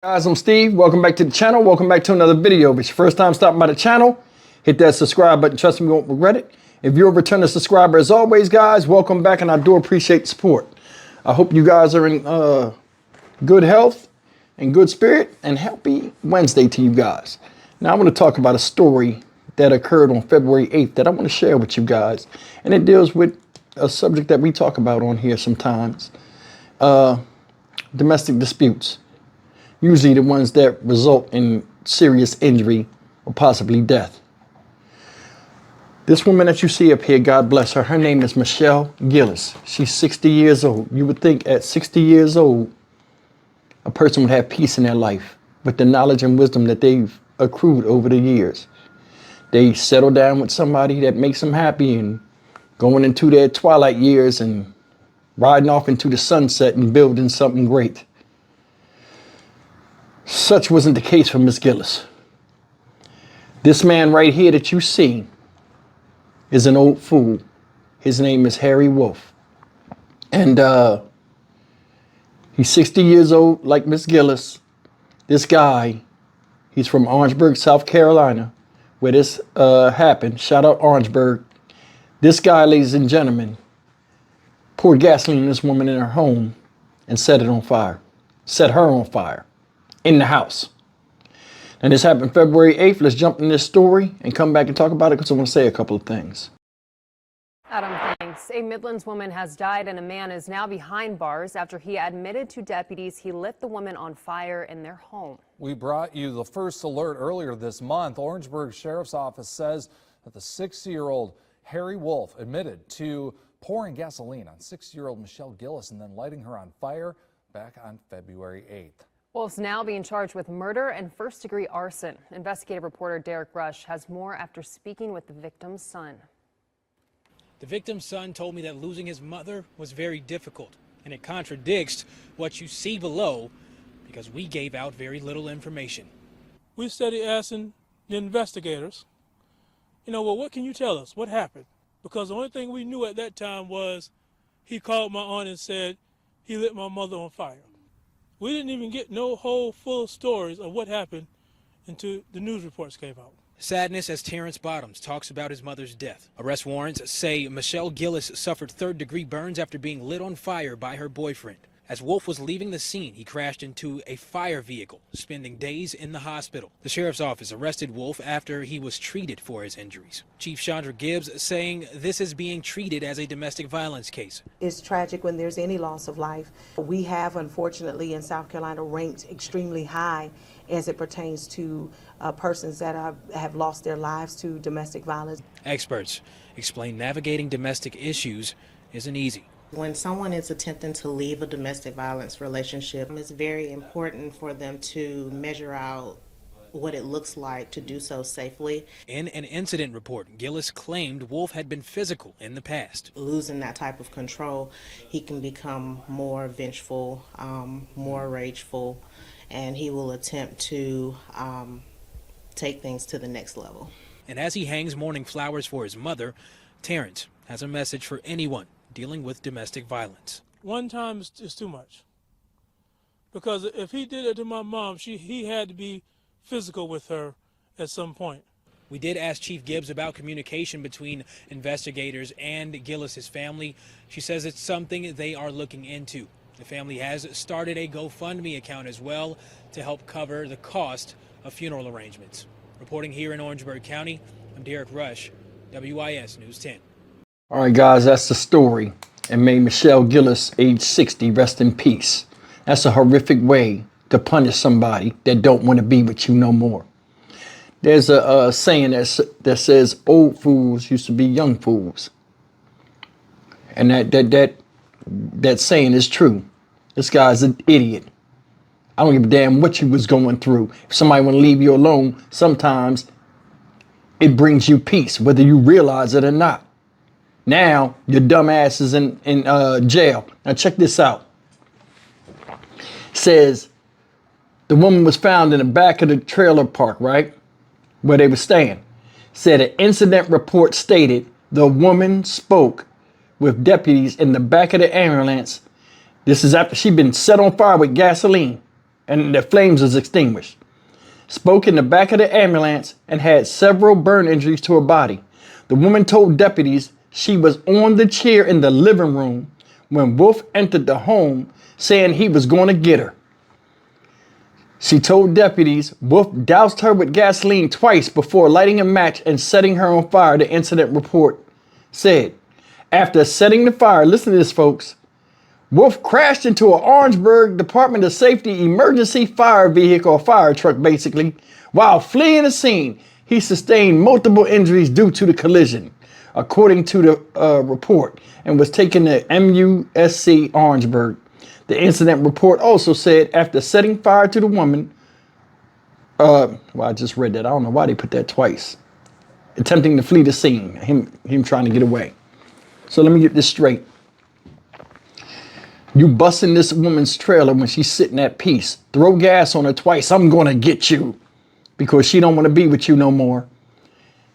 Guys, I'm Steve. Welcome back to the channel. Welcome back to another video. If it's your first time stopping by the channel, hit that subscribe button. Trust me, you won't regret it. If you're a returning subscriber, as always, guys, welcome back, and I do appreciate the support. I hope you guys are in good health and good spirit, and happy Wednesday to you guys. Now, I want to talk about a story that occurred on February 8th that I want to share with you guys, and it deals with a subject that we talk about on here sometimes, domestic disputes. Usually the ones that result in serious injury or possibly death. This woman that you see up here, God bless her, her name is Michelle Gillis. She's 60 years old. You would think at 60 years old, a person would have peace in their life with the knowledge and wisdom that they've accrued over the years. They settle down with somebody that makes them happy and going into their twilight years and riding off into the sunset and building something great. Such wasn't the case for Miss Gillis. This man right here that you see is an old fool. His name is Harry Wolf. And he's 60 years old, like Miss Gillis. This guy, he's from Orangeburg, South Carolina, where this happened. Shout out Orangeburg. This guy, ladies and gentlemen, poured gasoline on this woman in her home and set it on fire. Set her on fire. In the house. And this happened February 8th. Let's jump in this story and come back and talk about it because I want to say a couple of things. Adam, thanks. A Midlands woman has died and a man is now behind bars after he admitted to deputies he lit the woman on fire in their home. We brought you the first alert earlier this month. Orangeburg Sheriff's Office says that the 60-year-old Harry Wolf admitted to pouring gasoline on 60-year-old Michelle Gillis and then lighting her on fire back on February 8th. Wolf's now being charged with murder and first-degree arson. Investigative reporter Derek Rush has more after speaking with the victim's son. The victim's son told me that losing his mother was very difficult, and it contradicts what you see below because we gave out very little information. We started asking the investigators, well, what can you tell us? What happened? Because the only thing we knew at that time was he called my aunt and said he lit my mother on fire. We didn't even get no whole full stories of what happened until the news reports came out. Sadness as Terrence Bottoms talks about his mother's death. Arrest warrants say Michelle Gillis suffered third-degree burns after being lit on fire by her boyfriend. As Wolf was leaving the scene, he crashed into a fire vehicle, spending days in the hospital. The sheriff's office arrested Wolf after he was treated for his injuries. Chief Chandra Gibbs saying this is being treated as a domestic violence case. It's tragic when there's any loss of life. We have, unfortunately, in South Carolina ranked extremely high as it pertains to persons that have lost their lives to domestic violence. Experts explain navigating domestic issues isn't easy. When someone is attempting to leave a domestic violence relationship, it's very important for them to measure out what it looks like to do so safely. In an incident report, Gillis claimed Wolf had been physical in the past. Losing that type of control, he can become more vengeful, more rageful, and he will attempt to take things to the next level. And as he hangs mourning flowers for his mother, Terrence has a message for anyone dealing with domestic violence. One time is too much. Because if he did it to my mom, he had to be physical with her at some point. We did ask Chief Gibbs about communication between investigators and Gillis's family. She says it's something they are looking into. The family has started a GoFundMe account as well to help cover the cost of funeral arrangements. Reporting here in Orangeburg County, I'm Derek Rush, WIS News 10. All right, guys, that's the story. And may Michelle Gillis, age 60, rest in peace. That's a horrific way to punish somebody that don't want to be with you no more. There's a saying that says old fools used to be young fools. And that saying is true. This guy's an idiot. I don't give a damn what you was going through. If somebody want to leave you alone, sometimes it brings you peace, whether you realize it or not. Now, your dumb ass is in jail. Now, check this out. Says the woman was found in the back of the trailer park, right? Where they were staying. Said an incident report stated the woman spoke with deputies in the back of the ambulance. This is after she'd been set on fire with gasoline and the flames was extinguished. Spoke in the back of the ambulance and had several burn injuries to her body. The woman told deputies she was on the chair in the living room when Wolf entered the home, saying he was going to get her. She told deputies Wolf doused her with gasoline twice before lighting a match and setting her on fire, the incident report said. After setting the fire, listen to this, folks, Wolf crashed into an Orangeburg Department of Safety emergency fire vehicle, a fire truck basically. While fleeing the scene, he sustained multiple injuries due to the collision, according to the report, and was taken to MUSC Orangeburg. The incident report also said after setting fire to the woman, well, I just read that. I don't know why they put that twice. Attempting to flee the scene, him trying to get away. So let me get this straight. You busting this woman's trailer when she's sitting at peace. Throw gas on her twice. I'm going to get you because she don't want to be with you no more.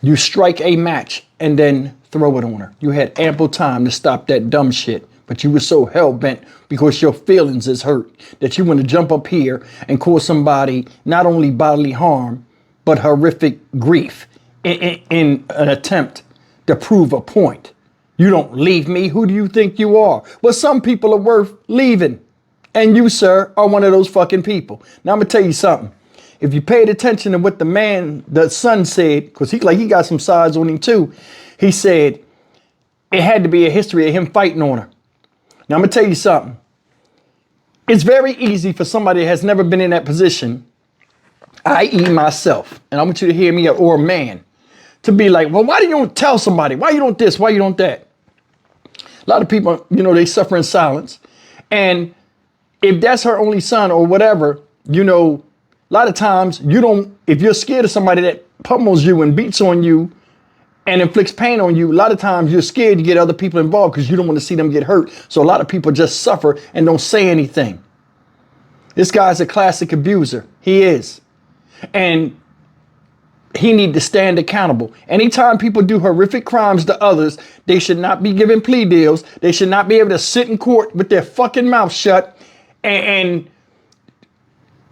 You strike a match and then throw it on her. You had ample time to stop that dumb shit, but you were so hell-bent because your feelings is hurt that you want to jump up here and cause somebody not only bodily harm, but horrific grief in an attempt to prove a point. You don't leave me. Who do you think you are? Well, some people are worth leaving. And you, sir, are one of those fucking people. Now, I'm going to tell you something. If you paid attention to what the son said, because he got some sides on him too. He said it had to be a history of him fighting on her. Now, I'm going to tell you something. It's very easy for somebody that has never been in that position, i.e. myself, and I want you to hear me, or a man, to be like, well, why do you don't tell somebody? Why you don't this? Why you don't that? A lot of people, they suffer in silence. And if that's her only son or whatever, a lot of times if you're scared of somebody that pummels you and beats on you and inflicts pain on you, a lot of times you're scared to get other people involved because you don't want to see them get hurt. So a lot of people just suffer and don't say anything. This guy's a classic abuser. He is. And he need to stand accountable. Anytime people do horrific crimes to others, they should not be given plea deals. They should not be able to sit in court with their fucking mouth shut and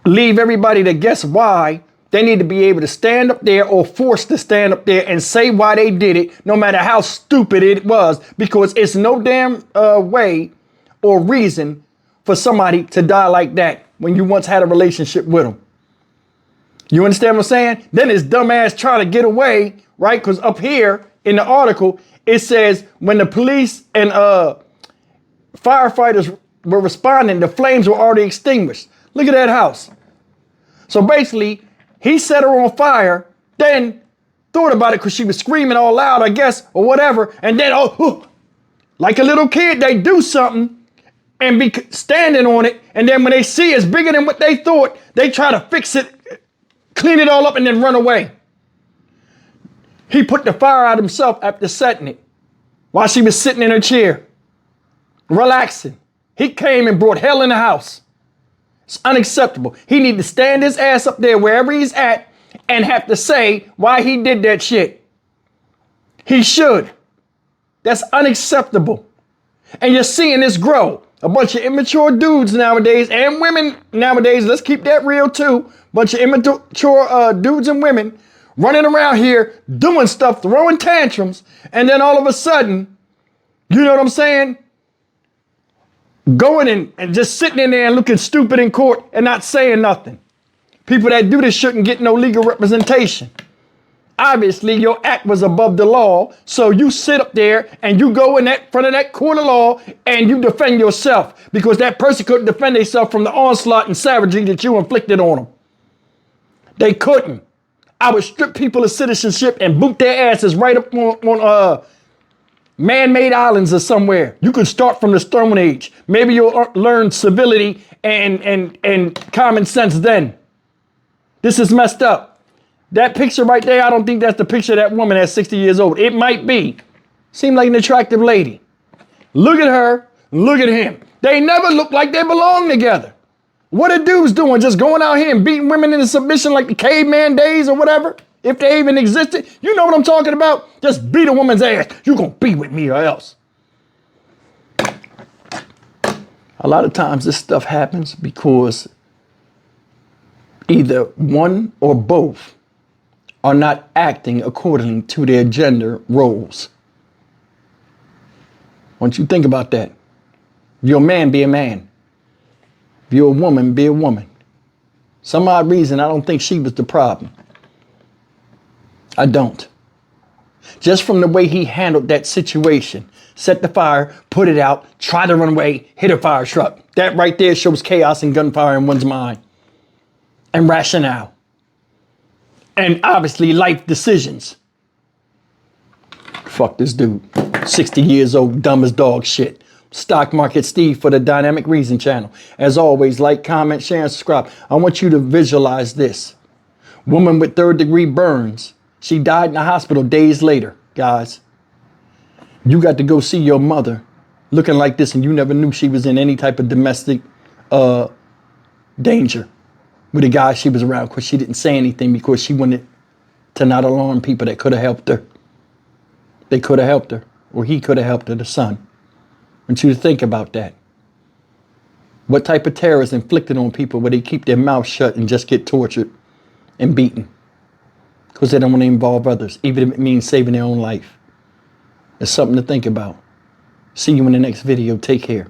leave everybody to guess why. They need to be able to stand up there or forced to stand up there and say why they did it, no matter how stupid it was, because it's no damn way or reason for somebody to die like that when you once had a relationship with them. You understand what I'm saying? Then his dumb ass trying to get away, right? Because up here in the article, it says when the police and firefighters were responding, the flames were already extinguished. Look at that house. So basically, he set her on fire, then thought about it because she was screaming all loud, I guess, or whatever. And then, like a little kid, they do something and be standing on it. And then when they see it's bigger than what they thought, they try to fix it, clean it all up, and then run away. He put the fire out himself after setting it while she was sitting in her chair, relaxing. He came and brought hell in the house. It's unacceptable. He need to stand his ass up there wherever he's at and have to say why he did that shit. He should. That's unacceptable. And you're seeing this grow. A bunch of immature dudes nowadays and women nowadays, let's keep that real too. Bunch of immature dudes and women running around here doing stuff, throwing tantrums, and then all of a sudden, you know what I'm saying? Going and just sitting in there and looking stupid in court and not saying nothing. People that do this shouldn't get no legal representation. Obviously, your act was above the law, so you sit up there and you go in that front of that court of law and you defend yourself because that person couldn't defend themselves from the onslaught and savagery that you inflicted on them. They couldn't. I would strip people of citizenship and boot their asses right up on man-made islands or somewhere. You could start from the Stone Age. Maybe you'll learn civility and common sense then. This is messed up. That picture right there, I don't think that's the picture of that woman at 60 years old. It might be. Seemed like an attractive lady. Look at her, look at him. They never look like they belong together. What are dudes doing? Just going out here and beating women into submission like the caveman days or whatever? If they even existed. You know what I'm talking about? Just beat a woman's ass. You gonna be with me or else. A lot of times this stuff happens because Either one or both are not acting according to their gender roles. I want you to think about that. If you're a man, be a man. If you're a woman, be a woman. Some odd reason, I don't think she was the problem. I don't. Just from the way he handled that situation. Set the fire, put it out, try to run away, hit a fire truck. That right there shows chaos and gunfire in one's mind. And rationale. And obviously life decisions. Fuck this dude. 60 years old, dumb as dog shit. Stock Market Steve for the Dynamic Reason channel. As always, like, comment, share, and subscribe. I want you to visualize this. Woman with 3rd-degree burns. She died in the hospital days later, guys. You got to go see your mother looking like this, and you never knew she was in any type of domestic danger with the guy she was around, because she didn't say anything because she wanted to not alarm people that could have helped her. They could have helped her, or he could have helped her, the son. I want you to think about that. What type of terror is inflicted on people where they keep their mouth shut and just get tortured and beaten because they don't want to involve others, even if it means saving their own life? It's something to think about. See you in the next video. Take care.